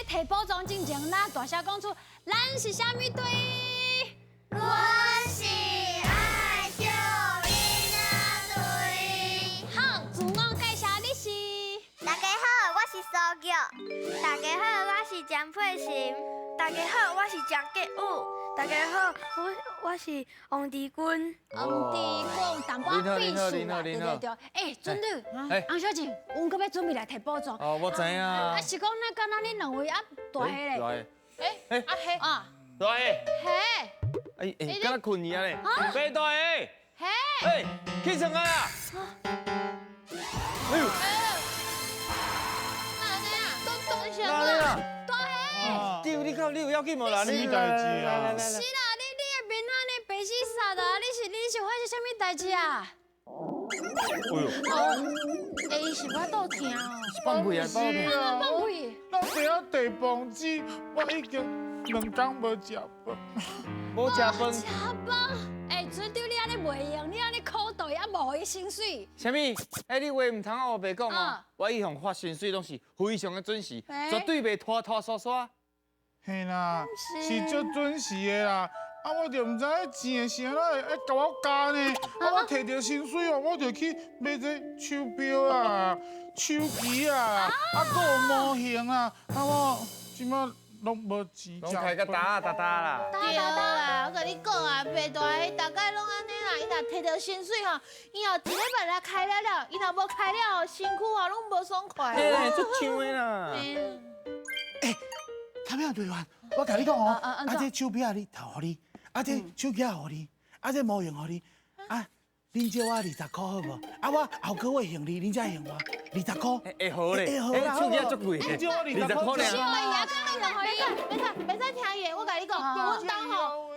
摕补偿之前，咱大声讲出咱是啥物队？我是爱笑囡仔队。好，自我介绍你是。大家好，我是苏玉。大家好，我是江佩欣。大家好，我是蒋继武。大家好，我是王志军。王志军，淡薄避暑啦，对对对。哎，准队，洪小姐，阮搁要准备来摕补偿。哦，我知影。啊，是讲那敢若恁两位啊大黑咧。大啊黑啊。大黑。黑。哎，敢若困去啊咧？白大黑。黑。哎，起床啊啦！哎呦，哪里啊？大黑。你有要紧无啦？什么代志啊？是啦，你的面安尼白死煞啦，你是发生啥物代志啊？哎呦，伊是我肚疼哦。放屁啊！放屁！放屁！咱不要地方子，我已经2天无食饭。无食饭。食饭？哎，准队你安尼袂用，你安尼苦待也无伊薪水。啥物？哎，你话唔通我白讲哦。我以向发薪水拢是非常的准时，绝对袂拖拖刷刷。嘿啦，是足准时的啦。啊，我就唔知影钱的时阵会甲我加呢。啊，我摕到薪水哦，我就去买这手表啊、手机啊，啊，搁有模型啊。啊，我即马拢无钱拢开个打啦。对啦，我甲你讲啊，白大个大概拢安尼啦。伊若摕到薪水吼，以后一礼拜来开了，伊若无开了，身躯吼拢无爽快。哎，足呛的啦。哎，他们队员，我甲你讲哦，啊，这手表你头互你，啊，这手机互你，啊，这模型互你，啊，恁借我20块好无？啊，我后个月还你，恁才还我20块。会好咧，会好啦，手机足贵借我20块是尔。啊，也敢你用伊？袂使听伊，我甲你讲，阮兜吼，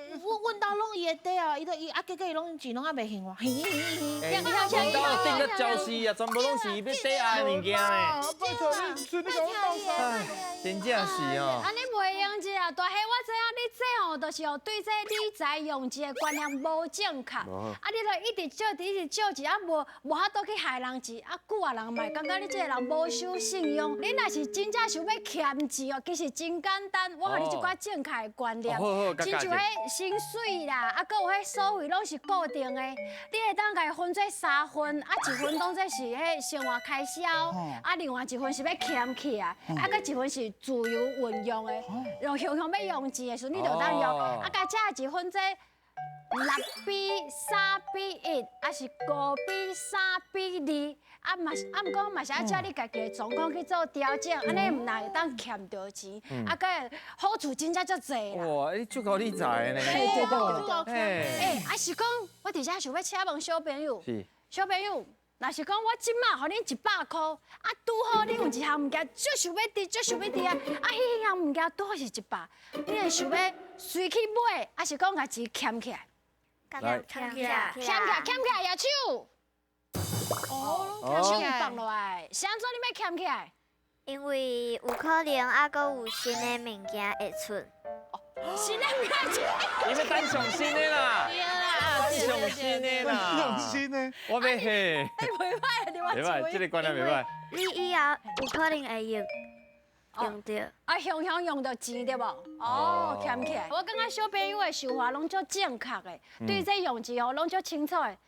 阮兜拢伊的底啊，伊啊，结果伊拢钱拢还袂还我。阮兜订个礁溪啊，全部拢是要底下的物件咧。拜托你，顺你甲我斗哎，真正是哦。安尼袂用者啊，大黑我知影你这吼，就是哦对这理财用钱的观念无正确，啊，你著一直借钱，啊无法度去害人钱，啊，久啊人嘛感觉你这个人无守信用。你若是真正想要欠钱哦，其实真简单，我给你一寡正确的观念，亲像迄薪水啦，啊，搁有迄所费拢是固定的，你会当家分做3份，啊，1份当作是迄生活开销，啊，另外1份是要欠起来，啊，搁1份是自由运用的，用向要用钱的时候，你就当用，啊，甲这1份做6:3:1，啊是5:3:2，啊毋过嘛是要照你家己的状况去做调整，安尼唔会当欠着钱，啊个好处真正足济啦。哇，你足够理财的呢。哎，啊是讲我伫遮想要请问小朋友，小朋友。若是讲我即马互恁100块，啊，拄好恁有一项物件，足想要滴，足想要滴啊！啊，迄项物件拄好是100，恁会想要随去买，还是讲甲钱欠起来？欠起来，欠起来，举手。手放落来，是安怎你要欠起来？因为有可能还阁有新的物件会出。新的物件。你要等上新的啦。上新的啦。用心呢。我要嘿。哎，袂歹，你我袂歹，这个观念袂歹。你以后有可能会用到。啊，常常用到钱对无？哦，欠起来。我感觉小朋友的想法拢足正确的，对这用钱哦拢足清楚的。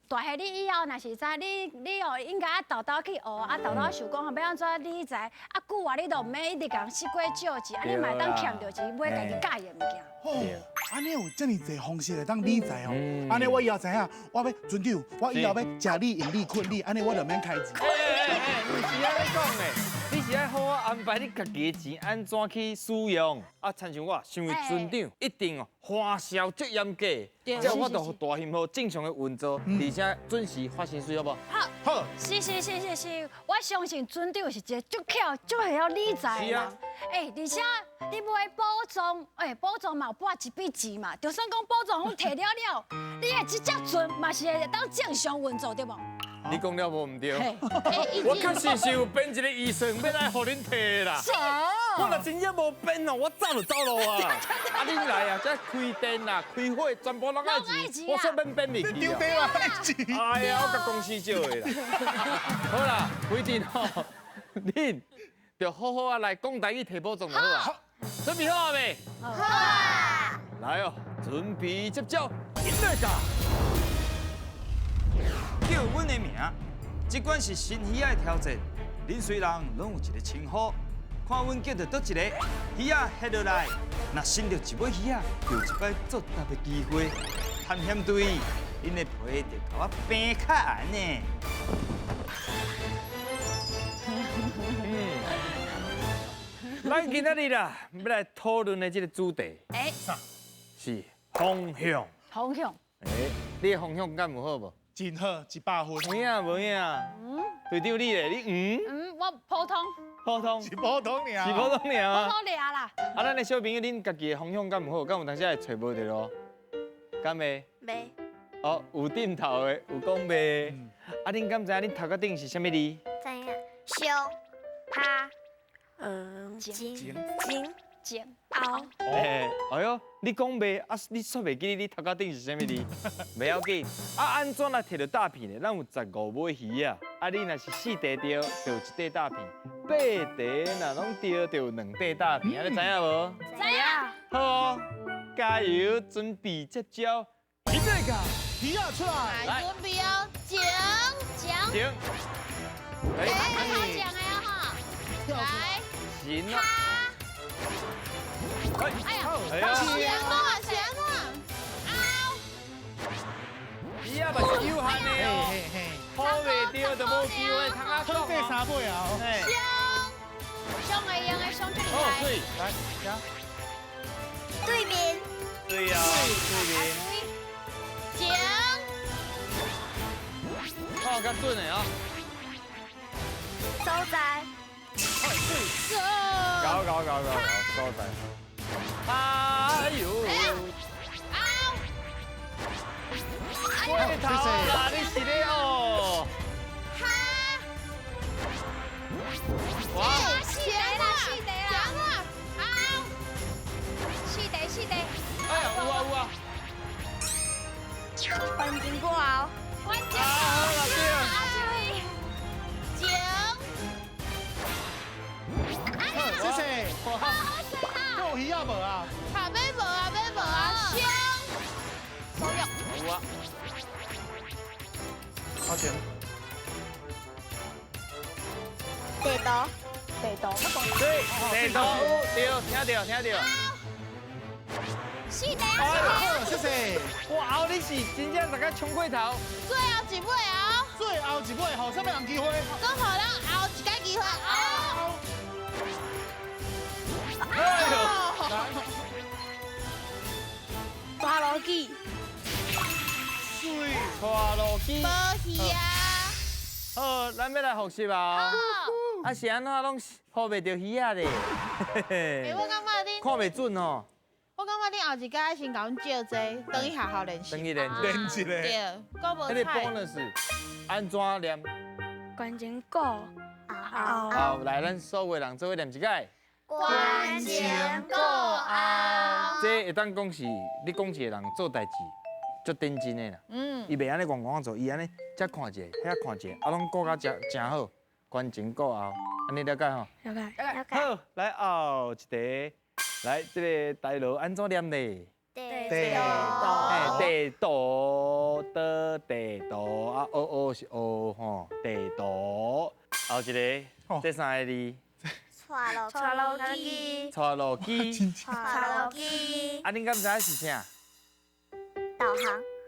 大汉，你以后若是知，你哦应该豆豆去学，啊豆豆想讲要安怎理财，啊久啊你都毋免一直讲四过借钱，啊你嘛当欠着钱买家己介意的物件。哦，安尼有遮尔侪方式来当理财哦。安尼我以后知影，我要船长，我以后要食你、用你、困你，安尼我就免开钱。不是安尼讲的。你是爱好我安排你家己的钱安怎去使用，啊，亲像我身为船长，一定哦花销足严格，这样我就大幸好正常的运作，而且准时发薪水，好不？好，是，我相信船长是一个足巧、足会晓理财的人。而且你买保障，保障嘛有拨一笔钱嘛，就算讲保障拢摕了了，你的这只船嘛是会当正常运作对无？你讲了无唔对，我确实是有编一个预算要来互恁摕啦。我若真正无编哦，我早就走路啊！啊，恁来啊，这开店啦、开会，全部拢爱钱，我说免编袂去啊。丢地嘛钱。哎呀，我甲公司借的啦。好啦，规定吼，恁就好好啊来讲台语提保重就好啊。准备好了未？好啊！来哦，准备接招，音乐家。叫阮的名，即管是新鱼仔的挑战，恁虽然拢有一个称呼，看阮叫到倒一个鱼仔下落来，若伸到一尾鱼仔，就有一摆作答的机会。探险队，恁的皮就甲我平较安呢。咱今仔日啦，要来讨论的这个主题是方向。方向。你的方向感有好无？真好，100分。无影无影。队长你咧，你我普通，普通，是普通尔。是普通尔普啊。通俩啦。啊，咱的小朋友，恁家己的方向感有好，敢有当时会找无着咯？敢袂？没，哦，有顶头的，有讲袂。啊，恁敢知影恁头壳顶是啥物字？怎样？胸、趴、颈、尖。凹。哎哟，你讲袂啊？你煞袂记你头壳顶是啥物字？袂要紧，啊，安怎来摕到大片呢？咱有15尾鱼啊，啊，你若是4块对，就有1块大片；8块若拢对，就有2块大片，啊，你知影无？怎样？好哦，加油，准备接招，一个个，鱼啊出来！来，准备哦，讲，停，哎，好讲的呀哈，来，行啊，哎，哎呀，哎呀，行啊，你啊，嘛是有限的哦，嘿嘿，好袂着就无机会，通啊好过3尾啊！嘿，胸会用的胸这里哦，来。对，来，行。对面。对呀，对面，讲，哦，较准的啊，所在。走，搞，所在，哎呦，过头啦，你是咧哦，哇！四地。哎呀，有啊，环境过后。关键。啊，好啦，对啊，讲，谢谢。够鱼啊无啊？卡贝无啊，香，有啊，好钱。地图。对，地图对，听到。四地。好，谢谢。哇，你是真正大家冲过头，最后一尾后，最后一尾，互啥物人机会？讲互咱后一届机会后。哎呦，抓落去。水。拖路机无，去啊，好，咱要来复习啊。啊是安怎拢抱袂着鱼仔咧？我感觉恁，看袂准哦。我感觉恁后一届爱先甲阮借这，等伊好好练习。等于练一练一个。对，够无那个菜。 bonus 安怎念？关键过后。好，来，咱所有人做伙念一解。关键过后。这会当讲是你讲一个人做代志，足认真的啦。伊袂安尼戆做，伊安尼遮看一下，遐看一下，啊，拢顾甲真好。关前顾后，安尼了解吼？了解。好，来后一题，来这个台语安怎念呢？地哎，地图的地图啊，是吼，地图。后一个，这三个字，带路机。带路机。带路机。啊，恁敢知影是啥？导航。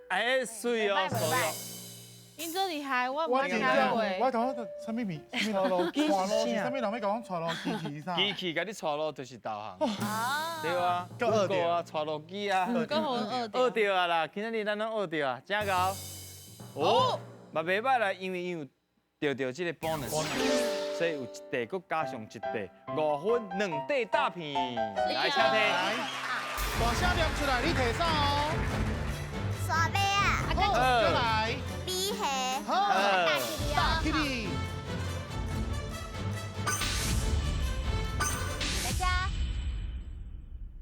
哎，水哦，所以。因这厉害，我我冇听真正，过。我头啥物味？带路机是啥物人要甲我带路机去啥？机器甲你带路就是导航，啊，对啊，够学着啊，带路机啊，够好学学着啊啦，今仔日咱拢学着啊，真高。哦，嘛袂歹啦，因为伊有得到这个 bonus， 所以有一块佮加上一块，5分2块大片，来请听。来，大声念出来，你摕啥哦？刷尾啊。好，再来。比鞋。好，大起你。大家。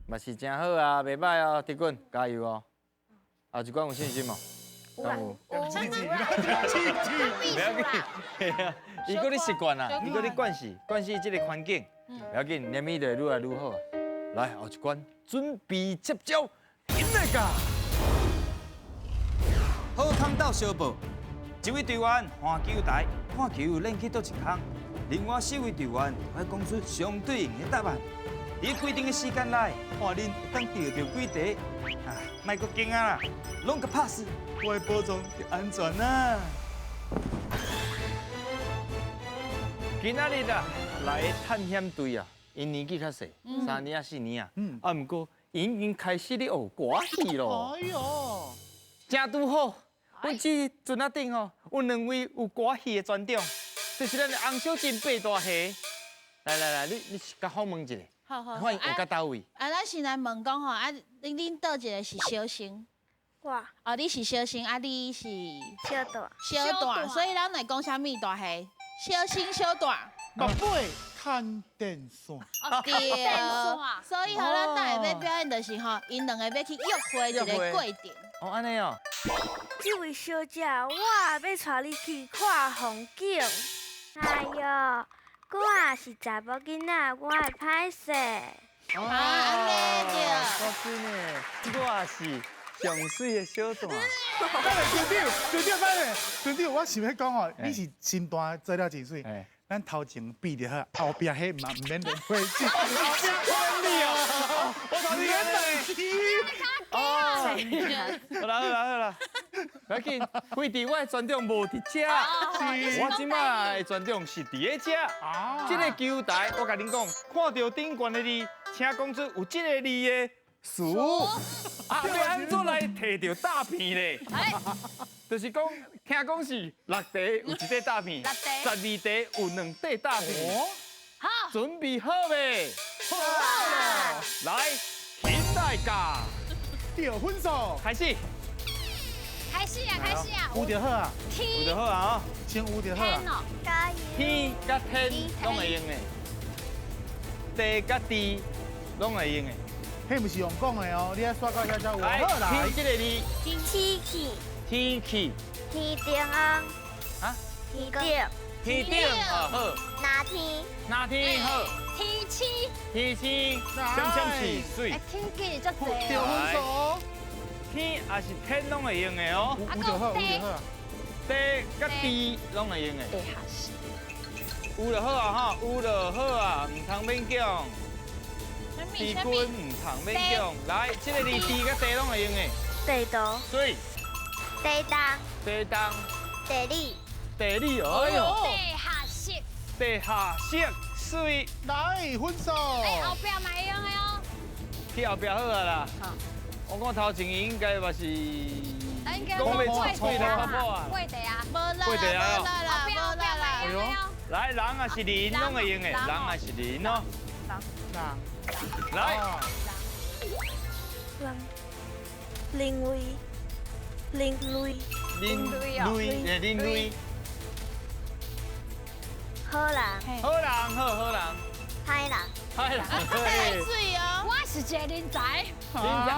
嘛是真好啊，袂歹哦，铁棍加油哦。后一关有信心哦。有啦，气气，秘书不要紧啦，，嘿啊，如果你习惯啦，如果你惯势这个环境，不要紧，念伊就会愈来愈好啊。来，后一关，准备接招，引来噶！好康到小报，一位队员换球台，看球有练去倒一项，另外4位队员要讲出相对应的答案。伫规定的时间内，看恁会当钓到几题。啊，莫阁惊啊啦，拢个 pass， 我会保障就安全啊。今仔日啊，来的探险队啊，因年纪较细，3年啊4年啊，啊，不过因已经开始咧学歌戏咯。哎呦，正拄好，阮这船仔顶哦，有2位有歌戏的专长，就是咱的洪小珍八大虾。来，你甲好问一下，好好，看伊学到倒位？咱先来问讲吼，恁倒一个是小生，哇，哦，你是小生，你是小大，小大，小大所以咱来讲啥物大虾？小生小大。目尾看电线，对电线，所以吼，咱等下要表演就是吼，因两个要去约会一个过程。哦，安尼哦。这位小姐，我要带你去看风景。哎呦，我也是查某囡仔，我会歹势。哦，安尼对我真的，我也是上水的小段。船长，船长，我想要讲哦，你是身段做了真水哎，咱头前比就好，后壁迄嘛唔免连回去。后壁看你哦，我头你好啦，不要紧，规定我的专长无伫遮，我即摆的专长是伫咧遮。啊这个球台，我甲恁讲，看到顶悬的字，请讲出有这个字的词。啊，要安怎来摕到大片咧？就是讲，听讲是6题有1块大片，12题有2块大片。好，准备好未？好了，来，请大家掉分数，开始。开始啊，有就好啊，有天就好啊！先有就好天啊。哦，加油！天甲天拢会用的，地甲地拢会用的。迄毋是用讲的哦，你爱刷到遐才有。来，好来天，这个字，天气，天气，天顶红，啊，天顶，天顶啊好，哪天？哪天好，天气，天气相是水哎，，天气足济掉哦，分数，天也是天拢会用的哦，有就好，有就好。地甲地拢会用的。地下室，有就好啊哈，有就好啊，唔通勉强。地君唔通勉强，来，这个字地甲地拢会用的，地图，水、地当，地动、地理，地理，哎呦，地下室，地下室、水，来分数，哎，后壁嘛会用的哦，去后壁好啊啦。好，我讲头前应该嘛是咱应该讲要会吹头泡泡啊。会的啊，无啦会地啊无啦啦，无啦啦。哎呦，来，人也是人拢会用的，人也是人哦。来，林位，林类，人类，人类，好人，好人好人，歹人，歹人，太水哦，我是一个人才，人才，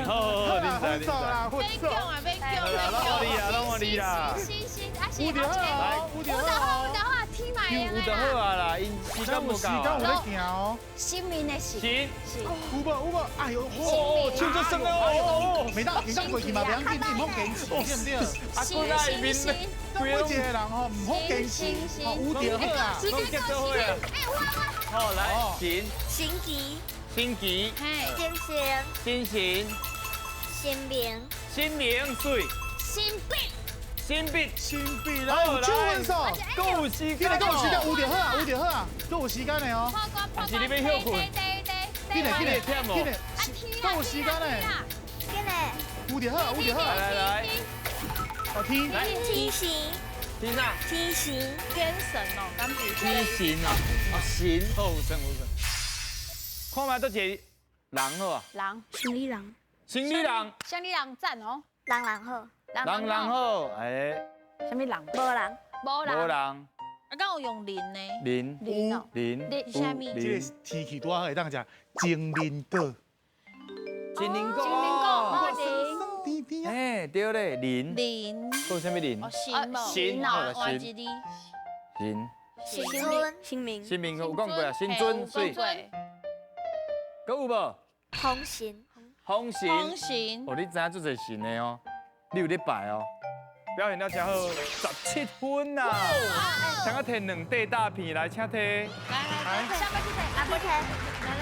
好，人才，分数啦，分数。免讲啊，免讲，拢我你啦，拢我你啦。行，啊是有就好哦，有就好哦。天嘛会用有就好啊啦，因时间无够时间有啊。咧行哦。新民的是行，有无？哎呦，哦，唱足酸哦。每当过去嘛，袂要紧，你唔好坚持，对不对？啊，滚来面，每一个人吼，唔好坚持，哦，有就好啊。拢结做伙啊。好，来，行，星期，星期，嘿，金星，星星，新明，新明水，新币，新币，新币来有9分数，够有时间今日够有时间，哦。有就好啊，有就好啊，够有时间的哦。还是你要休困？今日啊够有时间的，今日有就好，有就好。来，哦，天，来，天星，天啥？天星，天神哦，敢是天神啊，哦神，好有神有神。看卖都一个人好啊，人，生理人，生理人，像你人赞哦，人人好，人好，哎，什么人？无人，无人，无人，啊，敢有用磷呢？人，人哦，人，你啥物这个天气多好，会当食精灵果。金灵果，金灵果，好生地边啊。哎，对咧，林，林，还有啥物林？哦，新无，新好了换新一字，新，新春新民新民有讲过啊，新尊，所以，对，还有无？红行风神，风行，哦，你知影做侪神的哦，你有咧拜哦，表现了真好，17分呐，想要摕2块大片来，请摕。来，下班去睇，啊，不可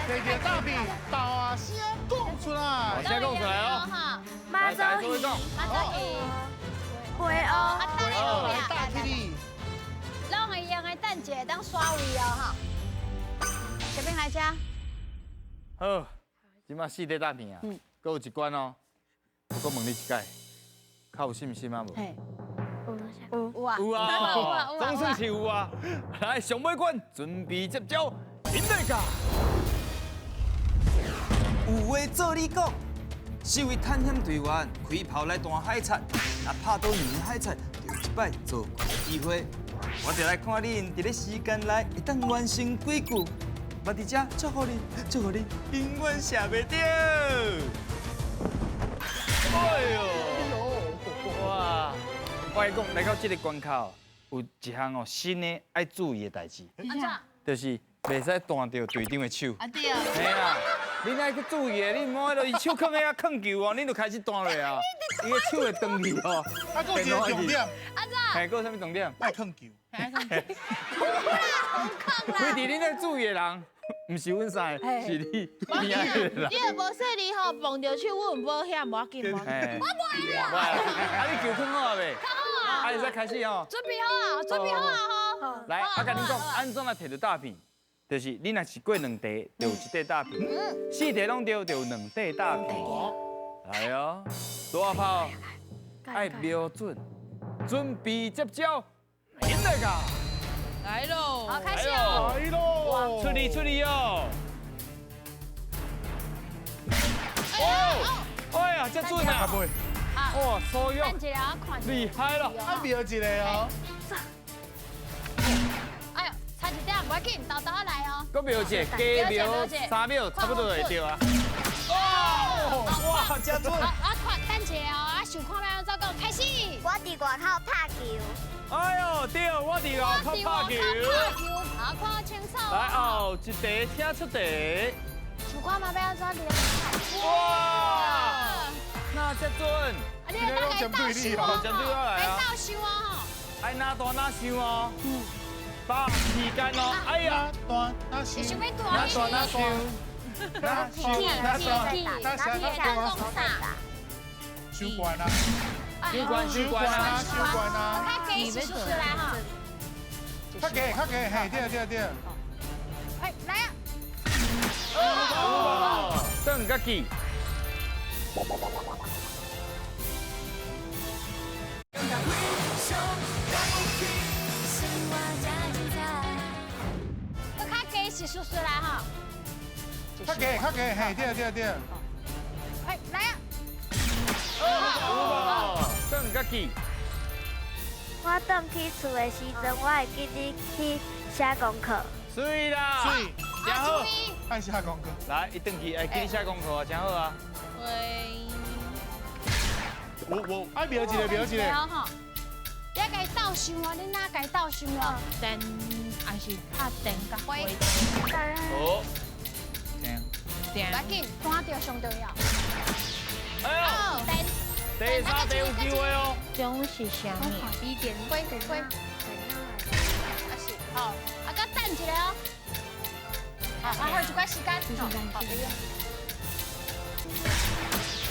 摕着大饼，大声讲出来。先讲出来哦，哈，马祖来，各位讲，马上去，花啊，乌，等哦，你大起你。让会用的蛋姐当刷位哦哈。这边来加，好，即马4块大片啊，搁有一关哦，我搁问你一解，较有信心啊无？嘿，有有啊，有啊，有啊，总算是有啊。来，上尾关，准备接招，引来噶。有话做你讲，四位探险队员开炮来弹海贼，若拍到2个海贼，就有一摆做过的机会。我就来看恁伫咧时间内会当完成几句。我伫遮祝福你，祝福你永远射袂着。哎呦，哇！我跟你讲，来到这个关卡，有一项哦新的爱注意的代志，安怎？就是袂使弹到队长的手。啊对，嘿啦，你爱去注意的，你莫迄落伊手放喺遐放球哦，你就开始弹落啊，伊个手会断去哦。啊，还有一个重点，安怎？嘿，还有啥物重点？爱放球。规伫恁咧注意的人，毋是阮三个，是你边仔个人。你若无说你吼碰着手，我有保险，无要紧无。嘿，我不会啊，你球放好未？好啊，啊，你再开始哦。准备好啊，准备好啊哈。来，我甲恁讲，安怎来摕到大片？就是你若是过2题，就有1块大片；4题拢对，就有2块大片。来哦，大炮爱瞄准，准备接招，引来噶！来喽，好，开始哦。来喽！出力哦！哦，哎呀，这准啊！哇，所用等一下，我看一下。厉害了！啊，瞄一个哦。哎呦，差一点，不要紧，豆豆来哦。搁瞄一个，加瞄3秒，差不多就会对啊！哇，这准！好，我看，等一下哦，我想看要安怎讲，开始。我伫外口拍球，哎呦，对，我伫外口拍球。好，看清楚。来后一题，请出题。想看嘛要安怎练？哇，那这准！啊，你大概倒想哦，针对我来啊！倒想哦，爱哪大哪想哦。把时间哦，哎呀，短那你想是要多哪大哪想，哪想哪想，那是那短手在打，手管啊，手管手管啊，手管啊。他给洗漱出来哈。较加，嘿，对。哎，来啊！哇，邓家己。我较给洗漱出来哈。较加，嘿，对。哎，来啊！哇，邓家己。我转去厝的时阵，我会记得去写功课。水啦，水，真好。爱下功课。来，一顿去，哎，给你写功课啊，真好啊。喂，我爱瞄一个。哈。你该倒想哦，你哪该倒想哦？电还是拍电甲花好。电不要紧，看到上重要。哎呦，电。第3题有机会哦。中是啥物？一点花。啊是，好，啊，搁等一下哦。好，还有一寡时间。好，可以了。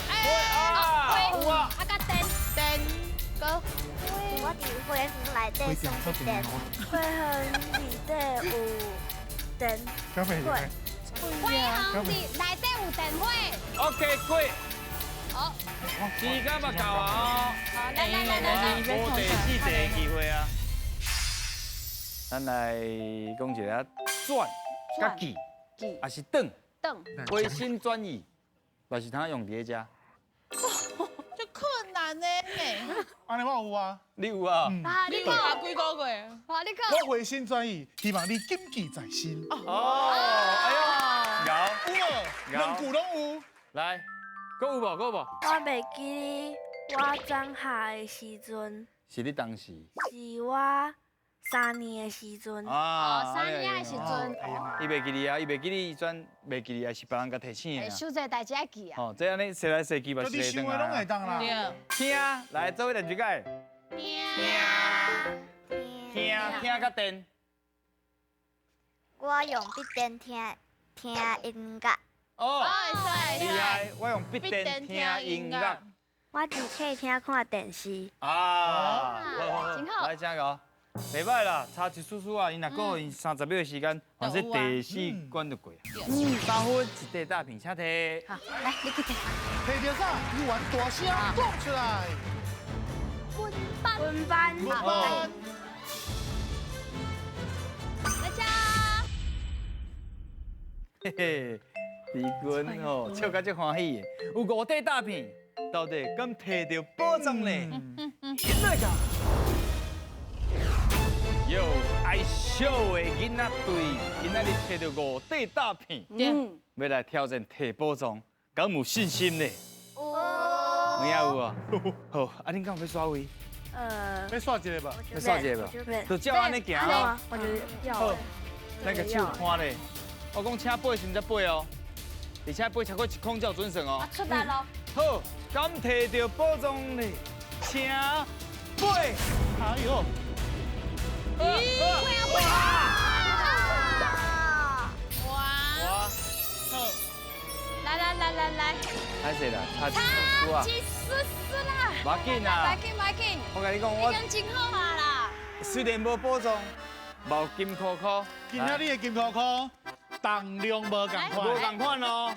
哎，有啊，啊，搁电，搁。我伫花园内底上一电，花园里底有电小美花。花行里内底有电火。 OK， 过。好，时间嘛到啊哦。好，来，无第4题的机会啊。咱来讲一下转、甲记，还是转，等。回心转意，嘛是通用伫遮。这困难呢。安尼我有啊。你有啊？啊，你讲，啊，几个月？好，你讲。我回心转意，希望你谨记在心。哦，哎呦，有，有，两句拢有。来，搁有无？我袂记我长下的时阵，是你当时是我3年的时阵。啊3年的时阵，伊袂记你啊，伊袂记你，转袂记你啊，是别人甲提醒的啊。受这代志爱记啊。哦，这安尼说来说去嘛就是你会想的拢会当啦。对，听，来做伙练一解。听甲电。我用笔电听音乐，哦，会使厉害！我用笔电听音乐。我伫客厅看电视。啊，真好来请个，袂歹啦，差一叔叔啊，因若够因30秒的时间，完这第4关就过啊。3分一地大屏，请摕。好，来，你去听。摕着啥？你玩大声讲出来。分班。哦，大家。嘿嘿，李军哦，笑甲足欢喜的，有5地大屏，到底敢摕到宝藏呢？来个，有爱笑的囡仔队，今仔日摕到5地大屏，要来挑战摕宝藏，敢有信心呢？有影有啊？好，啊，恁敢有要耍位？要耍一个吧？要耍一个吧？就照安尼行哦。我觉得要好，咱个手看咧。我讲请背是毋才背哦，而且背超过1空才有准绳哦。出来咯。好，敢摕到宝藏咧，请背。哎呦，哇，来，歹势啦，差一叔叔啊，气死啦！无要紧啊别。紧，别紧，我甲你讲，已我经真好啊啦。虽然无宝藏，无金箍箍，今仔日的金箍箍重量无共无款。共款哦，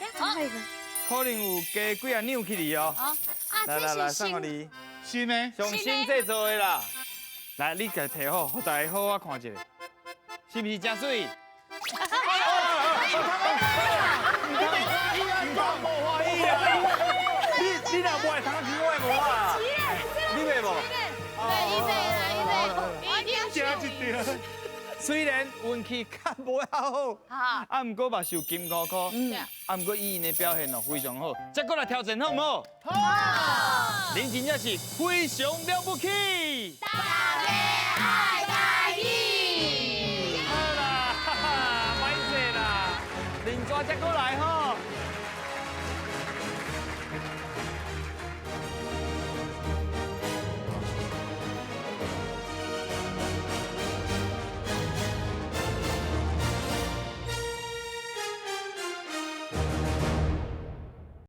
可能有加几啊扭起哩哦。啊，来来来，这是送给你，新的，上新制作的啦。来，你家摕好，互大家好好看一下，是不是真水？你若不爱通去，我会无啊。你袂无？加一条。虽然运气较无遐好，啊，毋过嘛是有金箍箍，啊，毋过伊因的表现哦非常好，再过来挑战好唔好？好！恁真正是非常了不起。大